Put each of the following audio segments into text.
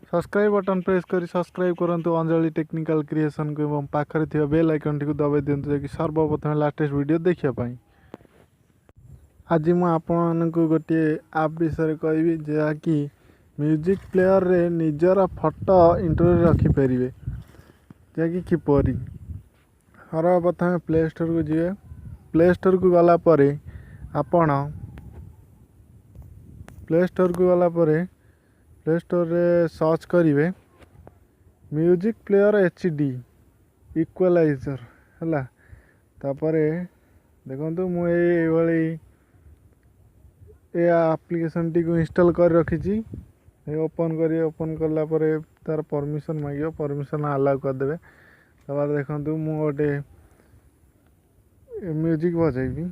Subscribe button press करी subscribe करंतु Anjali technical creation को एवं पाखरे थिबा बेल आइकन टी को दबाई दियंतु जे कि सर्वप्रथम लेटेस्ट वीडियो देखिया पाई। आज मु आपन को गोटे ऐप विषय कहबी जे कि म्यूजिक प्लेयर रे निजर फोटो इंटरव्यू रखी परिवे जे कि किपरि। सर्वप्रथम प्ले स्टोर को जिवे। प्ले स्टोर को गला परे आपण प्ले स्टोर को गला परे प्ले स्टोर रे सर्च करिवे म्यूजिक प्लेयर एचडी इक्वलाइजर हला। तापरे देखंतु मु ए वाली ए एप्लिकेशन टी को इंस्टॉल कर रखी छी। ओपन करला परे तार परमिशन मागियो परमिशन अलाउ कर देबे। तापर देखंतु मु गोटे म्यूजिक बजाइबी।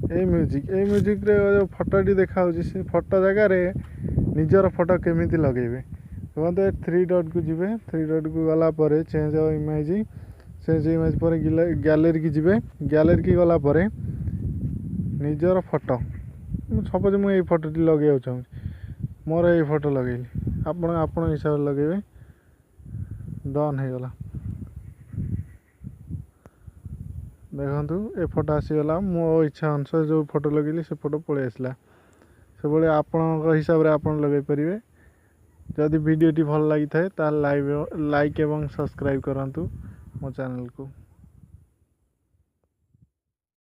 ए म्यूजिक रे जो फोटो टी देखा होची से फोटो जगह रे निजर फोटो केमिति लगेबे। देखंतु 3 डॉट को जिवे। 3 डॉट को गला परे चेंज इमेज पर गैलरी की जिवे। गैलरी की गला परे निजर फोटो सपोज मु ए फोटो टी लगेउ चाहू मोर ए फोटो लगेली आपण हिसाब से लगेबे। डन हे गला। देखंतु ए फोटो आसीगला मो इच्छा अनुसार जो फोटो लगेली से फोटो पळे आसला। से बळे आपण हिसाब रे आपण लगेइ परिवे। जदि वीडियो टी भल लागि थाए ता लाइक एवं सब्सक्राइब करंतु मो चैनल को।